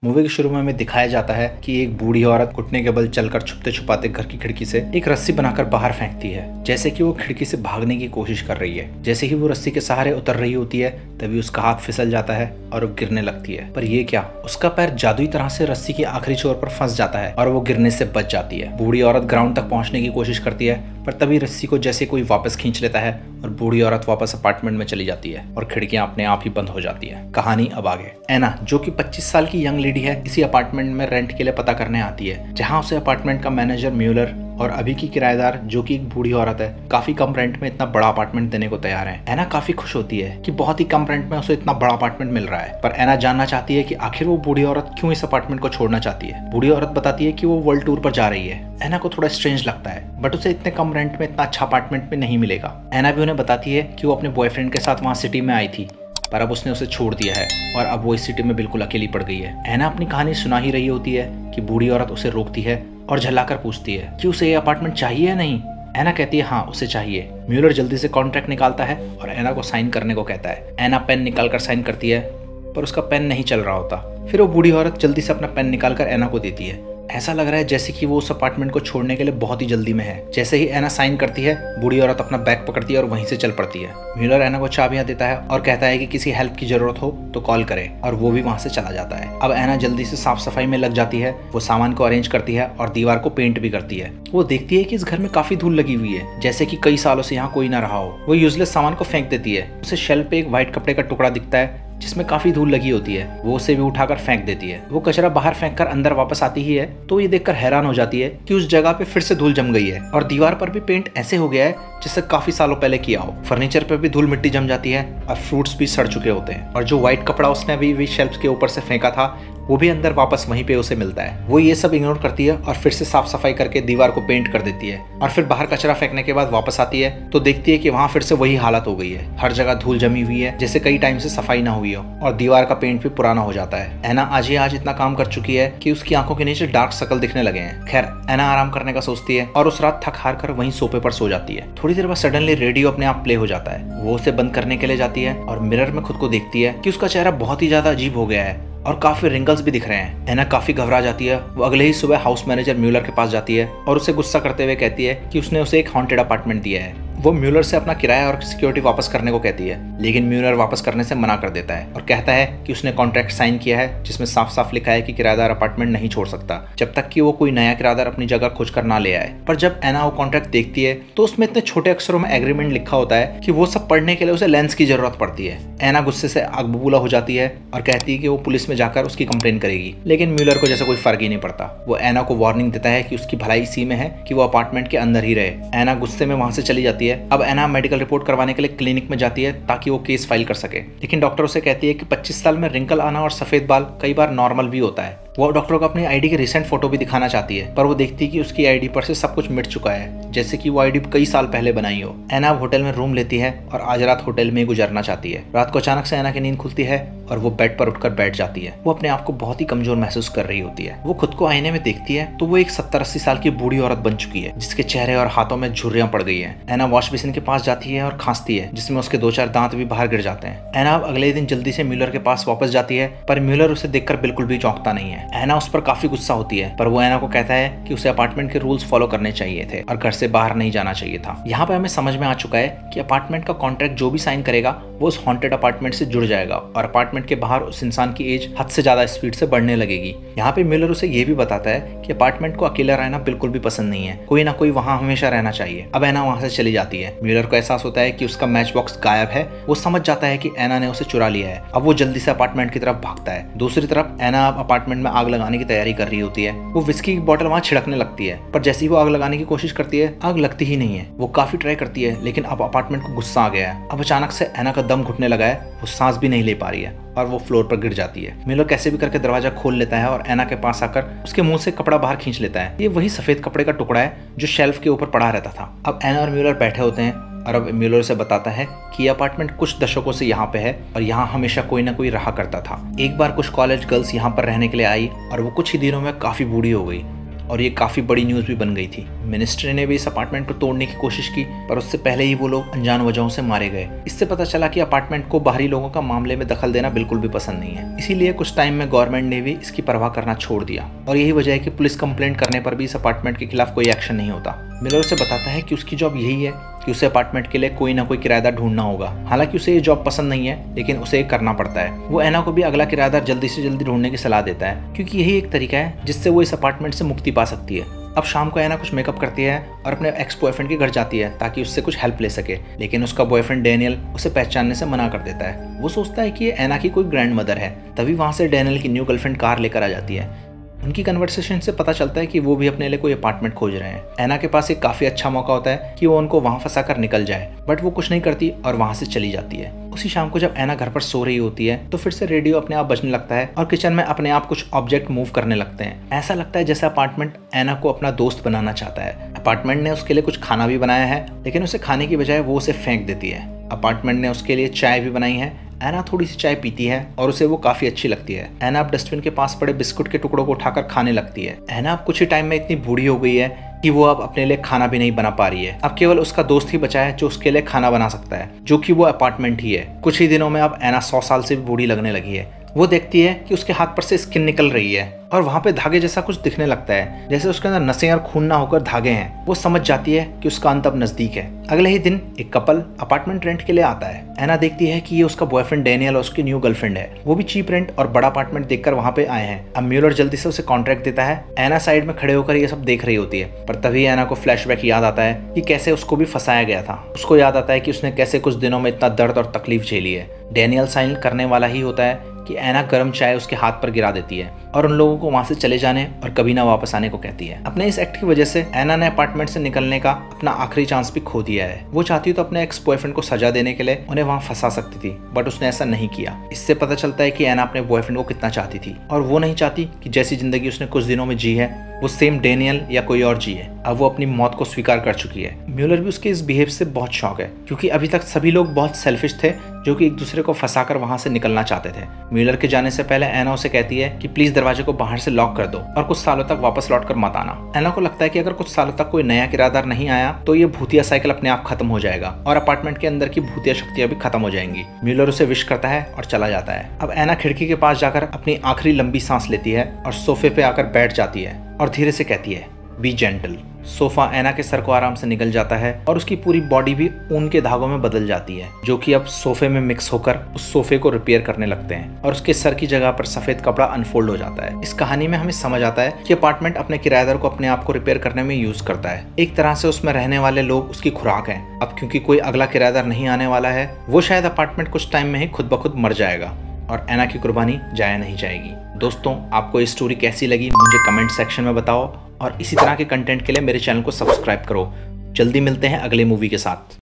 Movie के शुरू में हमें दिखाया जाता है कि एक बूढ़ी औरत घुटने के बल चलकर छुपते छुपाते घर की खिड़की से एक रस्सी बनाकर बाहर फेंकती है, जैसे कि वो खिड़की से भागने की कोशिश कर रही है। जैसे ही वो रस्सी के सहारे उतर रही होती है तभी उसका हाथ फिसल जाता है और वो गिरने लगती है। पर ये क्या, उसका पैर जादुई तरह से रस्सी की आखिरी छोर पर फंस जाता है और वो गिरने से बच जाती है। बूढ़ी औरत ग्राउंड तक पहुंचने की कोशिश करती है पर तभी रस्सी को जैसे कोई वापस खींच लेता है और बूढ़ी औरत वापस अपार्टमेंट में चली जाती है और खिड़कियां अपने आप ही बंद हो जाती है। कहानी अब आगे। एना, जो कि 25 साल की यंग लेडी है, इसी अपार्टमेंट में रेंट के लिए पता करने आती है, जहां उसे अपार्टमेंट का मैनेजर म्यूलर और अभी की किराएदार, जो कि एक बूढ़ी औरत है, काफी कम रेंट में इतना बड़ा अपार्टमेंट देने को तैयार है। एना काफी खुश होती है कि बहुत ही कम रेंट में उसे इतना बड़ा अपार्टमेंट मिल रहा है। पर एना जानना चाहती है कि आखिर वो बूढ़ी औरत क्यों इस अपार्टमेंट को छोड़ना चाहती है। बूढ़ी औरत बताती है कि वो वर्ल्ड टूर पर जा रही है। एना को थोड़ा स्ट्रेंज लगता है, बट उसे इतने कम रेंट में इतना अच्छा अपार्टमेंट में नहीं मिलेगा। एना भी उन्हें बताती है कि वो अपने बॉयफ्रेंड के साथ वहाँ सिटी में आई थी, पर अब उसने उसे छोड़ दिया है और अब वो इस सिटी में बिल्कुल अकेली पड़ गई है। एना अपनी कहानी सुना ही रही होती है कि बूढ़ी औरत उसे रोकती है और झल्लाकर पूछती है कि उसे ये अपार्टमेंट चाहिए या नहीं। एना कहती है हाँ, उसे चाहिए। म्यूलर जल्दी से कॉन्ट्रैक्ट निकालता है और एना को साइन करने को कहता है। एना पेन निकालकर साइन करती है पर उसका पेन नहीं चल रहा होता। फिर वो बूढ़ी औरत जल्दी से अपना पेन निकालकर एना को देती है। ऐसा लग रहा है जैसे कि वो उस अपार्टमेंट को छोड़ने के लिए बहुत ही जल्दी में है। जैसे ही एना साइन करती है, बूढ़ी औरत अपना बैग पकड़ती है और वहीं से चल पड़ती है। म्यूलर एना को चाबियां देता है और कहता है कि किसी हेल्प की जरूरत हो तो कॉल करे, और वो भी वहां से चला जाता है। अब एना जल्दी से साफ सफाई में लग जाती है। वो सामान को अरेंज करती है और दीवार को पेंट भी करती है। वो देखती है कि इस घर में काफी धूल लगी हुई है, जैसे कि कई सालों से यहाँ कोई ना रहा हो। वो यूजलेस सामान को फेंक देती है। उसे शेल्फ पे एक व्हाइट कपड़े का टुकड़ा दिखता है जिसमें काफी धूल लगी होती है। वो उसे भी उठाकर फेंक देती है। वो कचरा बाहर फेंककर अंदर वापस आती ही है तो ये देखकर हैरान हो जाती है कि उस जगह पे फिर से धूल जम गई है और दीवार पर भी पेंट ऐसे हो गया है जिससे काफी सालों पहले किया हो। फर्नीचर पर भी धूल मिट्टी जम जाती है और फ्रूट्स भी सड़ चुके होते हैं, और जो व्हाइट कपड़ा उसने अभी शेल्फ के ऊपर से फेंका था वो भी अंदर वापस वहीं पे उसे मिलता है। वो ये सब इग्नोर करती है और फिर से साफ सफाई करके दीवार को पेंट कर देती है, और फिर बाहर कचरा फेंकने के बाद वापस आती है तो देखती है कि वहाँ फिर से वही हालत हो गई है। हर जगह धूल जमी हुई है जैसे कई टाइम से सफाई ना हुई हो, और दीवार का पेंट भी पुराना हो जाता है। एना आज इतना काम कर चुकी है कि उसकी आंखों के नीचे डार्क सर्कल दिखने लगे हैं। खैर, एना आराम करने का सोचती है और उस रात थक हार कर वहीं सोफे पर सो जाती है। थोड़ी देर बाद सडनली रेडियो अपने आप प्ले हो जाता है। वो उसे बंद करने के लिए जाती है और मिरर में खुद को देखती है कि उसका चेहरा बहुत ही ज्यादा अजीब हो गया है और काफी रिंकल्स भी दिख रहे हैं। एना काफी घबरा जाती है। वो अगले ही सुबह हाउस मैनेजर म्यूलर के पास जाती है और उसे गुस्सा करते हुए कहती है कि उसने उसे एक हॉन्टेड अपार्टमेंट दिया है। वो म्यूलर से अपना किराया और सिक्योरिटी वापस करने को कहती है, लेकिन म्यूलर वापस करने से मना कर देता है और कहता है कि उसने कॉन्ट्रैक्ट साइन किया है जिसमें साफ साफ लिखा है कि किराएदार अपार्टमेंट नहीं छोड़ सकता जब तक कि वो कोई नया किराएदार अपनी जगह खोज कर ना ले आए। पर जब एना वो कॉन्ट्रैक्ट देखती है तो उसमें इतने छोटे अक्षरों में एग्रीमेंट लिखा होता है कि वो सब पढ़ने के लिए उसे लेंस की जरूरत पड़ती है। एना गुस्से से आग बबूला हो जाती है और कहती है कि वो पुलिस में जाकर उसकी कंप्लेन करेगी, लेकिन म्यूलर को जैसे कोई फर्क ही नहीं पड़ता। वो एना को वार्निंग देता है कि उसकी भलाई इसी में है कि वो अपार्टमेंट के अंदर ही रहे। एना गुस्से में वहां से चली जाती है। अब एना मेडिकल रिपोर्ट करवाने के लिए क्लिनिक में जाती है ताकि वो केस फाइल कर सके, लेकिन डॉक्टर उसे कहती है कि 25 साल में रिंकल आना और सफेद बाल कई बार नॉर्मल भी होता है। वो डॉक्टर को अपनी आईडी की रिसेंट फोटो भी दिखाना चाहती है, पर वो देखती है कि उसकी आईडी पर से सब कुछ मिट चुका है, जैसे कि वो आईडी कई साल पहले बनाई हो। एना होटल में रूम लेती है और आज रात होटल में ही गुजारना चाहती है। रात को अचानक से एना की नींद खुलती है और वो बेड पर उठकर बैठ जाती है। वो अपने आप को बहुत ही कमजोर महसूस कर रही होती है। वो खुद को आईने में देखती है तो वो एक 70-80 साल की बूढ़ी औरत बन चुकी है, जिसके चेहरे और हाथों में झुर्रियां पड़ गई है। एना वॉश बेसिन के पास जाती है और खांसती है, जिसमें उसके 2-4 दांत भी बाहर गिर जाते हैं। एना अब अगले दिन जल्दी से म्यूलर के पास वापस जाती है, पर म्यूलर उसे देखकर बिल्कुल भी चौंकता नहीं है। एना उस पर काफी गुस्सा होती है, पर वो एना को कहता है कि उसे अपार्टमेंट के रूल्स फॉलो करने चाहिए थे और घर से बाहर नहीं जाना चाहिए था। यहाँ पे हमें समझ में आ चुका है कि अपार्टमेंट का कॉन्ट्रैक्ट जो भी साइन करेगा वो उस हॉन्टेड अपार्टमेंट से जुड़ जाएगा और अपार्टमेंट के बाहर उस इंसान की एज हद से ज्यादा स्पीड से बढ़ने लगेगी। यहाँ पे मिलर उसे ये भी बताता है कि अपार्टमेंट को अकेला रहना बिल्कुल भी पसंद नहीं है, कोई ना कोई वहाँ हमेशा रहना चाहिए। अब एना वहाँ से चली जाती है। मिलर को एहसास होता है कि उसका मैच बॉक्स गायब है। वो समझ जाता है कि एना ने उसे चुरा लिया है। अब वो जल्दी से अपार्टमेंट की तरफ भागता है। दूसरी तरफ एना अब अपार्टमेंट में आग लगाने की तैयारी कर रही होती है। वो विस्की की बोतल वहाँ छिड़कने लगती है, पर जैसे ही वो आग लगाने की कोशिश करती है आग लगती ही नहीं है। वो काफी ट्राई करती है, लेकिन अब अपार्टमेंट को गुस्सा आ गया है। अब अचानक से एना का दम घुटने लगा है। वो सांस भी नहीं ले पा रही है और वो फ्लोर पर गिर जाती है। मिलर कैसे भी करके दरवाजा खोल लेता है और एना के पास आकर उसके मुंह से कपड़ा बाहर खींच लेता है। ये वही सफेद कपड़े का टुकड़ा है जो शेल्फ के ऊपर पड़ा रहता था। अब एना और म्यूलर बैठे होते हैं और अब म्यूलर से बताता है कि ये अपार्टमेंट कुछ दशकों से यहाँ पे है और यहाँ हमेशा कोई ना कोई रहा करता था। एक बार कुछ कॉलेज गर्ल्स यहाँ पर रहने के लिए आई और वो कुछ ही दिनों में काफी बूढ़ी हो गई और ये काफी बड़ी न्यूज भी बन गई थी। मिनिस्ट्री ने भी इस अपार्टमेंट को तोड़ने की कोशिश की, पर उससे पहले ही वो लोग अनजान वजहों से मारे गए। इससे पता चला कि अपार्टमेंट को बाहरी लोगों का मामले में दखल देना बिल्कुल भी पसंद नहीं है। इसीलिए कुछ टाइम में गवर्नमेंट ने भी इसकी परवाह करना छोड़ दिया और यही वजह है कि पुलिस कंप्लेंट करने पर भी इस अपार्टमेंट के खिलाफ कोई एक्शन नहीं होता। मिलर उसे बताता है कि उसकी जॉब यही है कि उसे अपार्टमेंट के लिए कोई ना कोई किराएदार ढूंढना होगा। हालांकि उसे ये जॉब पसंद नहीं है, लेकिन उसे ये करना पड़ता है। वो एना को भी अगला किराएदार जल्दी से जल्दी ढूंढने की सलाह देता है, क्योंकि यही एक तरीका है जिससे वो इस अपार्टमेंट से मुक्ति पा सकती है। अब शाम को एना कुछ मेकअप करती है और अपने एक्स बॉयफ्रेंड के घर जाती है ताकि उससे कुछ हेल्प ले सके, लेकिन उसका बॉयफ्रेंड डैनियल उसे पहचानने से मना कर देता है। वो सोचता है कि ये एना की कोई ग्रैंड मदर है। तभी वहां से डैनियल की न्यू गर्लफ्रेंड कार लेकर आ जाती है। उनकी कन्वर्सेशन से पता चलता है कि वो भी अपने लिए कोई अपार्टमेंट खोज रहे हैं। एना के पास एक काफी अच्छा मौका होता है कि वो उनको वहां फंसा कर निकल जाए, बट वो कुछ नहीं करती और वहां से चली जाती है। उसी शाम को जब एना घर पर सो रही होती है तो फिर से रेडियो अपने आप बजने लगता है और किचन में अपने आप कुछ ऑब्जेक्ट मूव करने लगते हैं। ऐसा लगता है जैसे अपार्टमेंट एना को अपना दोस्त बनाना चाहता है। अपार्टमेंट ने उसके लिए कुछ खाना भी बनाया है, लेकिन उसे खाने की बजाय वो उसे फेंक देती है। अपार्टमेंट ने उसके लिए चाय भी बनाई है। एना थोड़ी सी चाय पीती है और उसे वो काफी अच्छी लगती है। एना अब डस्टबिन के पास पड़े बिस्कुट के टुकड़ों को उठाकर खाने लगती है। एना अब कुछ ही टाइम में इतनी बूढ़ी हो गई है कि वो अब अपने लिए खाना भी नहीं बना पा रही है। अब केवल उसका दोस्त ही बचा है जो उसके लिए खाना बना सकता है, जो कि वो अपार्टमेंट ही है। कुछ ही दिनों में अब एना 100 साल से भी बूढ़ी लगने लगी है। वो देखती है कि उसके हाथ पर से स्किन निकल रही है और वहां पे धागे जैसा कुछ दिखने लगता है, जैसे उसके अंदर नसें और खून ना होकर धागे हैं। वो समझ जाती है कि उसका अंत अब नजदीक है। अगले ही दिन एक कपल अपार्टमेंट रेंट के लिए आता है। एना देखती है कि ये उसका बॉयफ्रेंड डैनियल और उसकी न्यू गर्लफ्रेंड है। वो भी चीप रेंट और बड़ा अपार्टमेंट देखकर वहां पे आए हैं। अब म्यूलर जल्दी से उसे कॉन्ट्रैक्ट देता है। एना साइड में खड़े होकर ये सब देख रही होती है, पर तभी एना को फ्लैशबैक याद आता है कि कैसे उसको भी फंसाया गया था। उसको याद आता है कि उसने कैसे कुछ दिनों में इतना दर्द और तकलीफ झेली है। डैनियल साइन करने वाला ही होता है कि एना गर्म चाय उसके हाथ पर गिरा देती है और उन लोगों को वहां से चले जाने और कभी ना वापस आने को कहती है। अपने इस एक्ट की वजह से एना ने अपार्टमेंट से निकलने का अपना आखिरी चांस भी खो दिया है। वो चाहती तो अपने एक्स बॉयफ्रेंड को सजा देने के लिए उन्हें वहां फंसा सकती थी, बट उसने ऐसा नहीं किया। इससे पता चलता है कि एना अपने बॉयफ्रेंड को कितना चाहती थी और वो नहीं चाहती कि जैसी जिंदगी उसने कुछ दिनों में जी है वो सेम डैनियल या कोई और जिए। अब वो अपनी मौत को स्वीकार कर चुकी है। म्यूलर भी उसके इस बिहेव से बहुत शौक है, क्योंकि अभी तक सभी लोग बहुत सेल्फिश थे जो कि एक दूसरे को फंसाकर वहां से निकलना चाहते थे। म्यूलर के जाने से पहले एना उसे कहती है कि प्लीज दरवाजे को बाहर से लॉक कर दो और कुछ सालों तक वापस लौटकर मत आना। एना को लगता है कि अगर कुछ सालों तक कोई नया किराएदार नहीं आया तो ये भूतिया साइकिल अपने आप खत्म हो जाएगा और अपार्टमेंट के अंदर की भूतिया शक्तियां भी खत्म हो जाएंगी। म्यूलर उसे विश करता है और चला जाता है। अब एना खिड़की के पास जाकर अपनी आखिरी लंबी सांस लेती है और सोफे पे आकर बैठ जाती है और धीरे से कहती है बी जेंटल। सोफा एना के सर को आराम से निकल जाता है और उसकी पूरी बॉडी भी ऊन के धागों में बदल जाती है, जो कि अब सोफे में मिक्स होकर उस सोफे को रिपेयर करने लगते हैं और उसके सर की जगह पर सफेद कपड़ा अनफोल्ड हो जाता है। इस कहानी में हमें समझ आता है कि अपार्टमेंट अपने किराएदार को अपने आप को रिपेयर करने में यूज करता है। एक तरह से उसमें रहने वाले लोग उसकी खुराक है। अब क्योंकि कोई अगला किराएदार नहीं आने वाला है, वो शायद अपार्टमेंट कुछ टाइम में ही खुद ब खुद मर जाएगा और एना की कुर्बानी जाया नहीं जाएगी। दोस्तों, आपको ये स्टोरी कैसी लगी मुझे कमेंट सेक्शन में बताओ और इसी तरह के कंटेंट के लिए मेरे चैनल को सब्सक्राइब करो। जल्दी मिलते हैं अगले मूवी के साथ।